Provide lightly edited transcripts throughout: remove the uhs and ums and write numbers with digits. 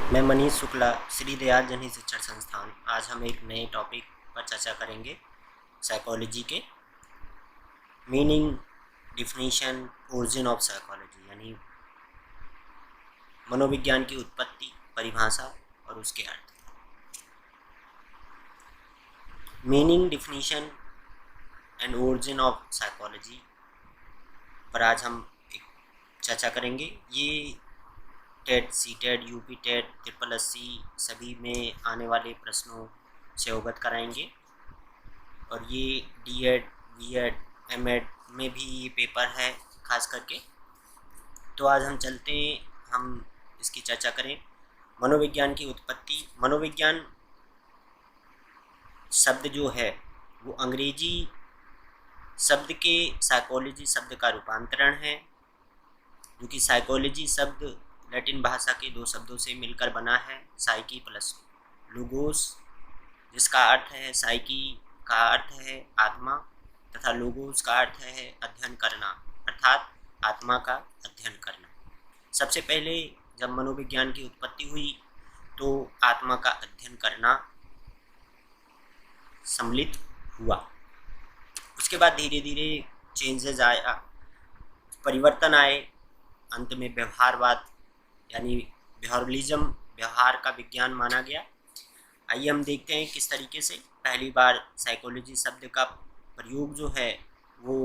मैं मनीष शुक्ला, श्री दयाल जनहित शिक्षण संस्थान। आज हम एक नए टॉपिक पर चर्चा करेंगे, साइकोलॉजी के meaning, definition, origin of psychology, यानी मनोविज्ञान की उत्पत्ति, परिभाषा और उसके अर्थ। Meaning, definition and origin of psychology पर आज हम एक चर्चा करेंगे। ये TET, C TET, UP TET, triple SC सभी में आने वाले प्रश्नों से अवगत कराएंगे और ये डीएड, बीएड, एमएड में भी ये पेपर है खास करके। तो आज हम चलते हैं, हम इसकी चर्चा करें। मनोविज्ञान की उत्पत्ति। मनोविज्ञान शब्द जो है वो अंग्रेजी शब्द के साइकोलॉजी शब्द का रूपांतरण है, जो कि साइकोलॉजी शब्द लैटिन भाषा के दो शब्दों से मिलकर बना है, साइकी प्लस लोगोस, जिसका अर्थ है, साइकी का अर्थ है आत्मा तथा लोगोस का अर्थ है अध्ययन करना, अर्थात आत्मा का अध्ययन करना। सबसे पहले जब मनोविज्ञान की उत्पत्ति हुई तो आत्मा का अध्ययन करना सम्मिलित हुआ। उसके बाद धीरे धीरे चेंजेस आया, परिवर्तन आए। अंत में व्यवहारवाद यानी बिहेवियरलिज्म, व्यवहार का विज्ञान माना गया। आइए हम देखते हैं किस तरीके से पहली बार साइकोलॉजी शब्द का प्रयोग जो है वो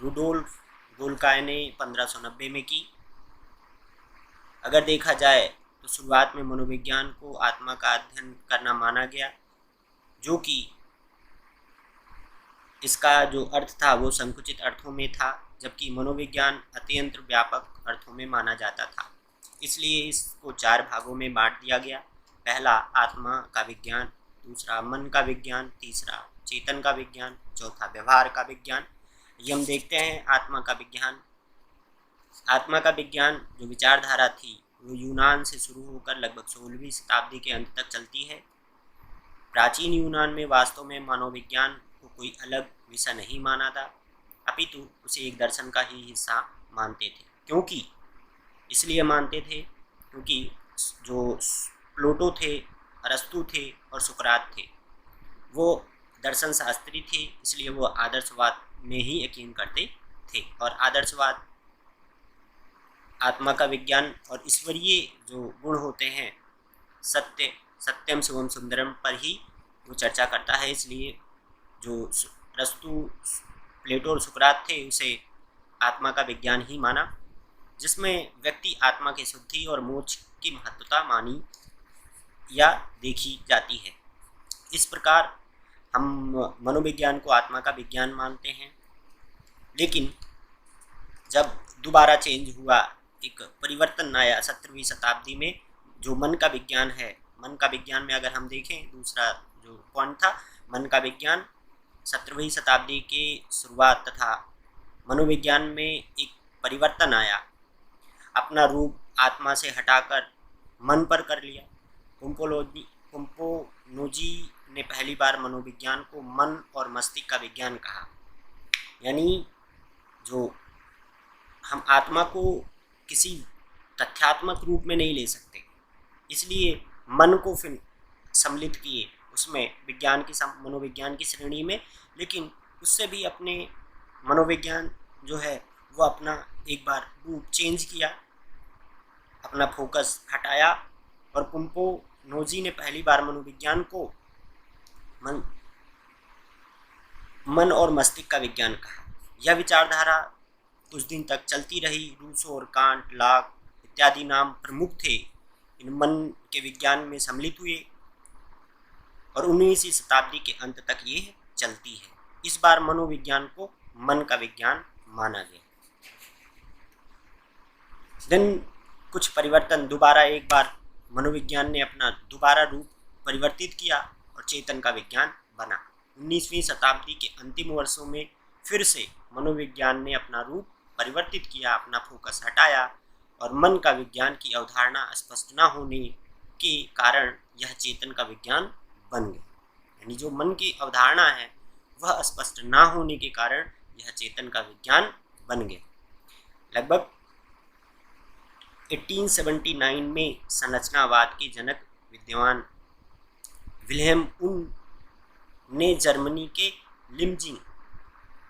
रुडोल्फ गोल्काय ने 1590 में की। अगर देखा जाए तो शुरुआत में मनोविज्ञान को आत्मा का अध्ययन करना माना गया, जो कि इसका जो अर्थ था वो संकुचित अर्थों में था, जबकि मनोविज्ञान अत्यंत व्यापक अर्थों में माना जाता था। इसलिए इसको चार भागों में बांट दिया गया। पहला आत्मा का विज्ञान, दूसरा मन का विज्ञान, तीसरा चेतन का विज्ञान, चौथा व्यवहार का विज्ञान। ये हम देखते हैं आत्मा का विज्ञान। आत्मा का विज्ञान जो विचारधारा थी वो यूनान से शुरू होकर लगभग 16वीं शताब्दी के अंत तक चलती है। प्राचीन यूनान में वास्तव में मनोविज्ञान को कोई अलग विषय नहीं माना था, अपितु उसे एक दर्शन का ही हिस्सा मानते थे। क्योंकि इसलिए मानते थे क्योंकि जो प्लेटो थे, अरस्तु थे और सुकरात थे, वो दर्शन शास्त्री थे, इसलिए वो आदर्शवाद में ही यकीन करते थे। और आदर्शवाद आत्मा का विज्ञान और ईश्वरीय जो गुण होते हैं, सत्य, सत्यम शिवम सुंदरम पर ही वो चर्चा करता है। इसलिए जो अरस्तु, प्लेटो और सुकरात थे उसे आत्मा का विज्ञान ही माना, जिसमें व्यक्ति आत्मा की शुद्धि और मोक्ष की महत्वता मानी या देखी जाती है। इस प्रकार हम मनोविज्ञान को आत्मा का विज्ञान मानते हैं। लेकिन जब दोबारा चेंज हुआ, एक परिवर्तन आया 17वीं शताब्दी में, जो मन का विज्ञान है। मन का विज्ञान में अगर हम देखें, दूसरा जो पॉइंट था, मन का विज्ञान 17वीं शताब्दी की शुरुआत तथा मनोविज्ञान में एक परिवर्तन आया। अपना रूप आत्मा से हटाकर मन पर कर लिया। कुम्पोनोजी ने पहली बार मनोविज्ञान को मन और मस्तिष्क का विज्ञान कहा। यानी जो हम आत्मा को किसी तथ्यात्मक रूप में नहीं ले सकते, इसलिए मन को फिर सम्मिलित किए उसमें विज्ञान की, मनोविज्ञान की श्रेणी में। लेकिन उससे भी अपने मनोविज्ञान जो है वो अपना एक बार रूप चेंज किया, अपना फोकस हटाया। और कुम्पोनोजी ने पहली बार मनोविज्ञान को मन और मस्तिष्क का विज्ञान कहा। यह विचारधारा कुछ दिन तक चलती रही। रूसो और कांट, लॉक इत्यादि नाम प्रमुख थे, इन मन के विज्ञान में सम्मिलित हुए और 19वीं शताब्दी के अंत तक ये चलती है। इस बार मनोविज्ञान को मन का विज्ञान माना गया। देन कुछ परिवर्तन, दोबारा एक बार मनोविज्ञान ने अपना दोबारा रूप परिवर्तित किया और चेतन का विज्ञान बना। 19वीं शताब्दी के अंतिम वर्षों में फिर से मनोविज्ञान ने अपना रूप परिवर्तित किया, अपना फोकस हटाया और मन का विज्ञान की अवधारणा स्पष्ट न होने के कारण यह चेतन का विज्ञान बन गया। यानी जो मन की अवधारणा है वह स्पष्ट न होने के कारण यह चेतन का विज्ञान बन गया। लगभग 1879 में संरचनावाद के जनक विद्वान विल्हेम वुंड ने जर्मनी के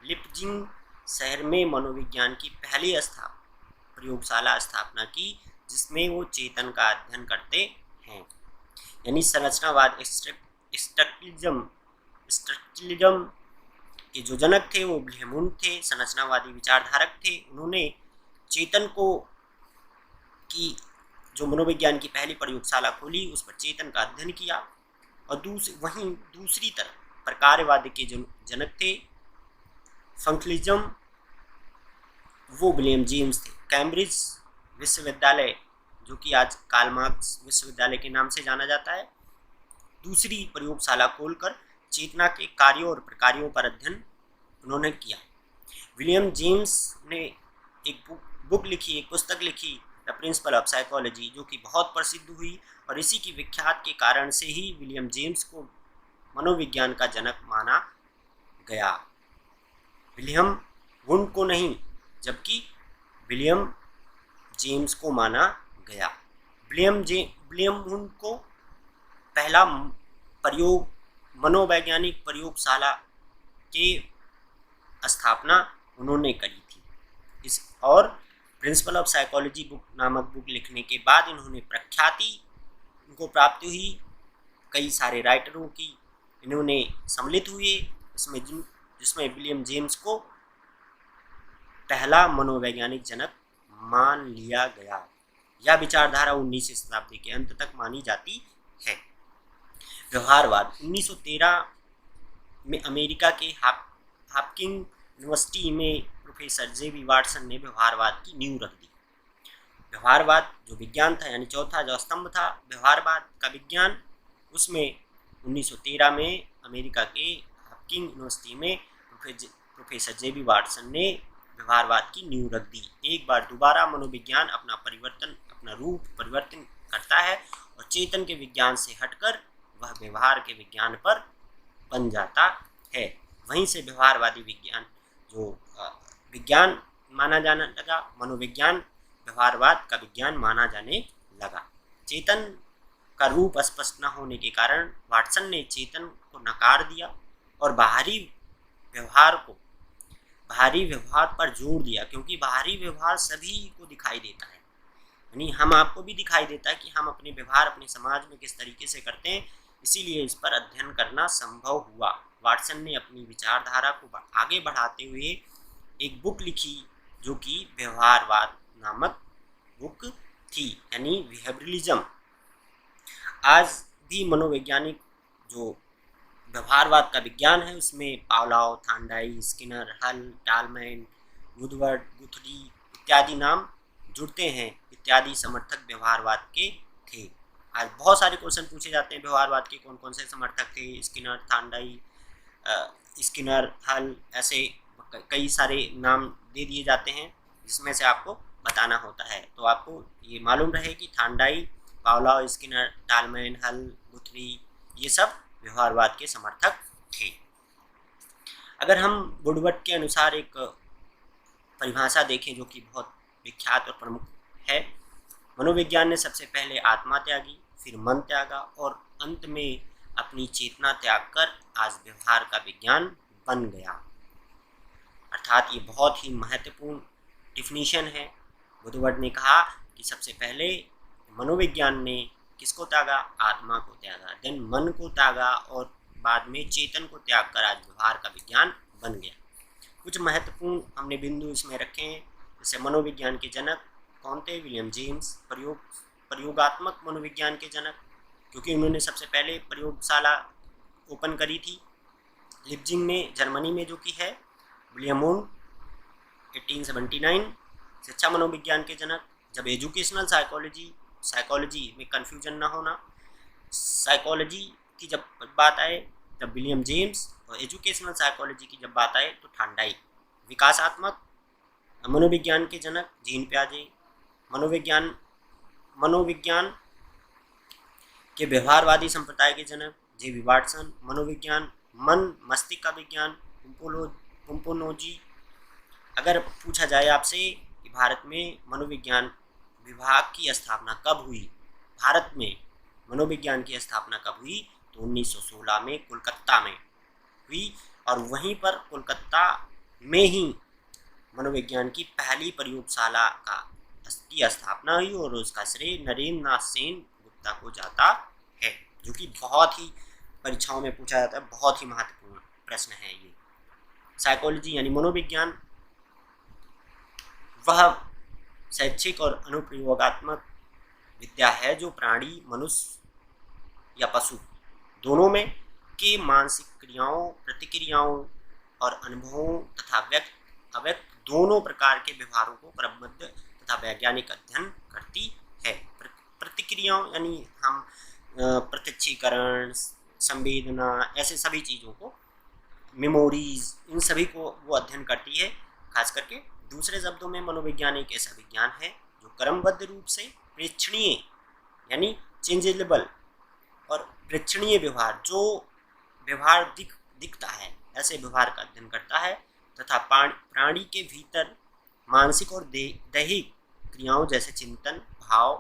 लिप्जिंग शहर में मनोविज्ञान की पहली प्रयोगशाला स्थापना की, जिसमें वो चेतन का अध्ययन करते हैं। यानी संरचनावाद स्ट्रक्चरलिज्म के जो जनक थे वो विल्हेम वुंड थे, संरचनावादी विचारधारक थे। उन्होंने चेतन को की जो मनोविज्ञान की पहली प्रयोगशाला खोली, उस पर चेतन का अध्ययन किया। और वहीं दूसरी तरफ प्रकारवाद के जो जनक थे फंक्शनलिज्म, वो विलियम जेम्स थे। कैम्ब्रिज विश्वविद्यालय, जो कि आज कार्ल मार्क्स विश्वविद्यालय के नाम से जाना जाता है, दूसरी प्रयोगशाला खोलकर चेतना के कार्यों और प्रकारों पर अध्ययन उन्होंने किया। विलियम जेम्स ने एक पुस्तक लिखी द प्रिंसिपल ऑफ साइकोलॉजी, जो कि बहुत प्रसिद्ध हुई, और इसी की विख्यात के कारण से ही विलियम जेम्स को मनोविज्ञान का जनक माना गया, विलियम वुंड को नहीं, जबकि विलियम जेम्स को माना गया। विलियम वुंड को पहला मनोवैज्ञानिक प्रयोगशाला के स्थापना उन्होंने करी थी। और प्रिंसिपल ऑफ साइकोलॉजी नामक बुक लिखने के बाद इन्होंने प्रख्याति उनको प्राप्त हुई, कई सारे राइटरों की इन्होंने सम्मिलित हुए, जिसमें विलियम जेम्स को पहला मनोवैज्ञानिक जनक मान लिया गया। यह विचारधारा 19वीं शताब्दी के अंत तक मानी जाती है। व्यवहारवाद 1913 में अमेरिका के हापकिंस यूनिवर्सिटी में प्रोफेसर जे.बी. वाटसन ने व्यवहारवाद की नींव रख दी। व्यवहारवाद जो विज्ञान था, यानी चौथा जो स्तंभ था व्यवहारवाद का विज्ञान, उसमें 1913 में अमेरिका के हापकिंस यूनिवर्सिटी में प्रोफेसर जे.बी. वाटसन ने व्यवहारवाद की नींव रख दी। एक बार दोबारा मनोविज्ञान अपना रूप परिवर्तन करता है और चेतन के विज्ञान से हटकर वह व्यवहार के विज्ञान पर बन जाता है। वहीं से व्यवहारवादी विज्ञान जो विज्ञान माना जाने लगा, मनोविज्ञान व्यवहारवाद का विज्ञान माना जाने लगा। चेतन का रूप स्पष्ट न होने के कारण वाटसन ने चेतन को नकार दिया और बाहरी व्यवहार पर जोर दिया, क्योंकि बाहरी व्यवहार सभी को दिखाई देता है, यानी हम आपको भी दिखाई देता है कि हम अपने व्यवहार अपने समाज में किस तरीके से करते हैं, इसीलिए इस पर अध्ययन करना संभव हुआ। वाटसन ने अपनी विचारधारा को आगे बढ़ाते हुए एक बुक लिखी, जो कि व्यवहारवाद नामक बुक थी, यानी बिहेवियरलिज्म। आज भी मनोवैज्ञानिक जो व्यवहारवाद का विज्ञान है, उसमें पावलोव, थांडाई, स्किनर, हल, टालमैन, वुडवर्ड, गुथरी इत्यादि नाम जुड़ते हैं, इत्यादि समर्थक व्यवहारवाद के थे। आज बहुत सारे क्वेश्चन पूछे जाते हैं व्यवहारवाद के, कौन कौन से समर्थक थे, स्किनर, थांडाई, स्किनर, हल, ऐसे कई सारे नाम दे दिए जाते हैं, जिसमें से आपको बताना होता है। तो आपको ये मालूम रहे कि थांडाई, पावलोव, स्किनर, टालमैन, हल, गुथरी ये सब व्यवहारवाद के समर्थक थे। अगर हम वुडवर्ड के अनुसार एक परिभाषा देखें, जो कि बहुत विख्यात और प्रमुख है, मनोविज्ञान ने सबसे पहले आत्मा त्यागी, फिर मन त्यागा और अंत में अपनी चेतना त्याग कर आज व्यवहार का विज्ञान बन गया। अर्थात ये बहुत ही महत्वपूर्ण डिफिनीशन है। वुडवर्ड ने कहा कि सबसे पहले मनोविज्ञान ने किसको त्यागा, आत्मा को त्यागा, देन मन को त्यागा और बाद में चेतन को त्याग कर आज व्यवहार का विज्ञान बन गया। कुछ महत्वपूर्ण हमने बिंदु इसमें रखे हैं, जैसे मनोविज्ञान के जनक कौन थे, विलियम जेम्स, प्रयोगात्मक मनोविज्ञान के जनक, क्योंकि उन्होंने सबसे पहले प्रयोगशाला ओपन करी थी लिप्जिंग में, जर्मनी में, जो कि है। विलियम वुंड 1879 शिक्षा मनोविज्ञान के जनक। जब एजुकेशनल साइकोलॉजी में कन्फ्यूजन ना होना, साइकोलॉजी की जब बात आए तब विलियम जेम्स, और एजुकेशनल साइकोलॉजी की जब बात आए तो थांडाई। विकासात्मक मनोविज्ञान के जनक जीन पियाजे। मनोविज्ञान के व्यवहारवादी संप्रदाय के जनक जे.बी. वाटसन। मनोविज्ञान मन मस्तिष्क का विज्ञान पुम्पोनोजी। अगर पूछा जाए आपसे कि भारत में मनोविज्ञान विभाग की स्थापना कब हुई, भारत में मनोविज्ञान की स्थापना कब हुई, तो 1916 में कोलकाता में हुई। और वहीं पर कोलकाता में ही मनोविज्ञान की पहली प्रयोगशाला की स्थापना हुई और उसका श्रेय नरेंद्र नाथ सेन गुप्ता को जाता है, जो कि बहुत ही परीक्षाओं में पूछा जाता है, बहुत ही महत्वपूर्ण प्रश्न है ये। साइकोलॉजी यानी मनोविज्ञान वह शैक्षिक और अनुप्रयोगात्मक विद्या है जो प्राणी, मनुष्य या पशु दोनों में के मानसिक क्रियाओं, प्रतिक्रियाओं और अनुभवों तथा व्यक्त अव्यक्त दोनों प्रकार के व्यवहारों को क्रमबद्ध तथा वैज्ञानिक अध्ययन करती है। प्रतिक्रियाओं यानी हम प्रत्यक्षीकरण, संवेदना, ऐसे सभी चीज़ों को, मेमोरीज, इन सभी को वो अध्ययन करती है खास करके। दूसरे शब्दों में मनोविज्ञान एक ऐसा विज्ञान है जो क्रमबद्ध रूप से प्रेक्षणीय यानी चेंजेबल और प्रेक्षणीय व्यवहार, जो व्यवहार दिखता है ऐसे व्यवहार का अध्ययन करता है तथा प्राणी के भीतर मानसिक और दैहिक क्रियाओं जैसे चिंतन, भाव,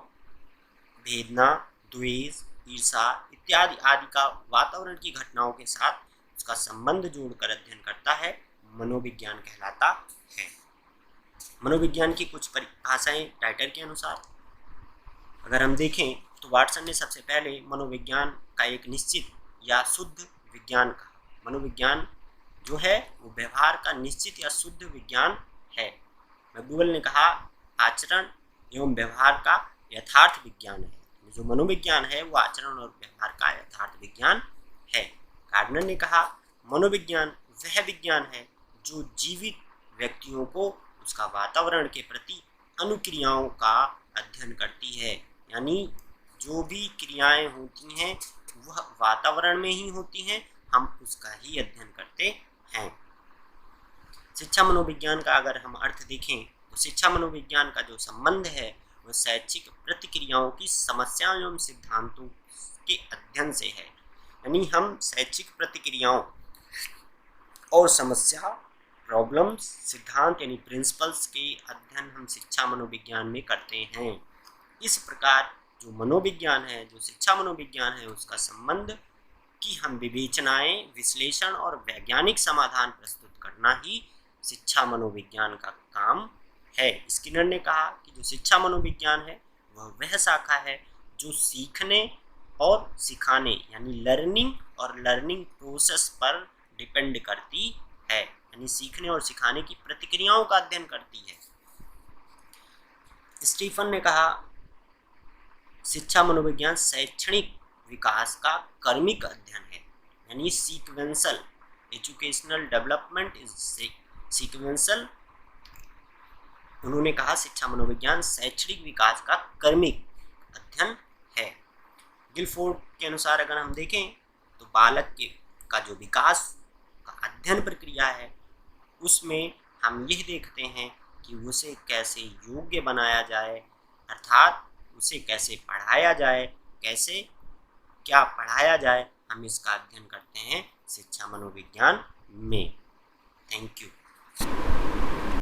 वेदना, द्वेष, ईर्षा इत्यादि आदि का वातावरण की घटनाओं के साथ उसका संबंध जोड़कर अध्ययन करता है, मनोविज्ञान कहलाता है। मनोविज्ञान की कुछ परिभाषाएं राइटर के अनुसार अगर हम देखें तो वाटसन ने सबसे पहले मनोविज्ञान का एक निश्चित या शुद्ध विज्ञान कहा। मनोविज्ञान जो है वो व्यवहार का निश्चित या शुद्ध विज्ञान है। मैक्डूगल ने कहा आचरण एवं व्यवहार का यथार्थ विज्ञान है। जो मनोविज्ञान है वो आचरण और व्यवहार का यथार्थ विज्ञान है। गार्डनर ने कहा मनोविज्ञान वह विज्ञान है जो जीवित व्यक्तियों को उसका वातावरण के प्रति अनुक्रियाओं का अध्ययन करती है, यानी जो भी क्रियाएं होती हैं वह वातावरण में ही होती हैं, हम उसका ही अध्ययन करते हैं। शिक्षा मनोविज्ञान का अगर हम अर्थ देखें तो शिक्षा मनोविज्ञान का जो संबंध है वह शैक्षिक प्रतिक्रियाओं की समस्याओं एवं सिद्धांतों के अध्ययन से है। यानी हम शैक्षिक प्रतिक्रियाओं और समस्या, प्रॉब्लम्स, सिद्धांत यानी प्रिंसिपल्स के अध्ययन हम शिक्षा मनोविज्ञान में करते हैं। इस प्रकार जो मनोविज्ञान है, जो शिक्षा मनोविज्ञान है, उसका संबंध कि हम विवेचनाएं, विश्लेषण और वैज्ञानिक समाधान प्रस्तुत करना ही शिक्षा मनोविज्ञान का काम है। स्किनर ने कहा कि जो शिक्षा मनोविज्ञान है वह शाखा है जो सीखने और सिखाने यानी लर्निंग और लर्निंग प्रोसेस पर डिपेंड करती है, यानी सीखने और सिखाने की प्रतिक्रियाओं का अध्ययन करती है। स्टीफन ने कहा शिक्षा मनोविज्ञान शैक्षणिक विकास का कर्मिक अध्ययन है, यानी सीक्वेंसल एजुकेशनल डेवलपमेंट इज सीक्वेंसल। उन्होंने कहा शिक्षा मनोविज्ञान शैक्षणिक विकास का कर्मिक अध्ययन है। गिलफोर्ड के अनुसार अगर हम देखें तो बालक का जो विकास का अध्ययन प्रक्रिया है उसमें हम यह देखते हैं कि उसे कैसे योग्य बनाया जाए, अर्थात उसे कैसे पढ़ाया जाए, कैसे क्या पढ़ाया जाए, हम इसका अध्ययन करते हैं शिक्षा मनोविज्ञान में। Thank you.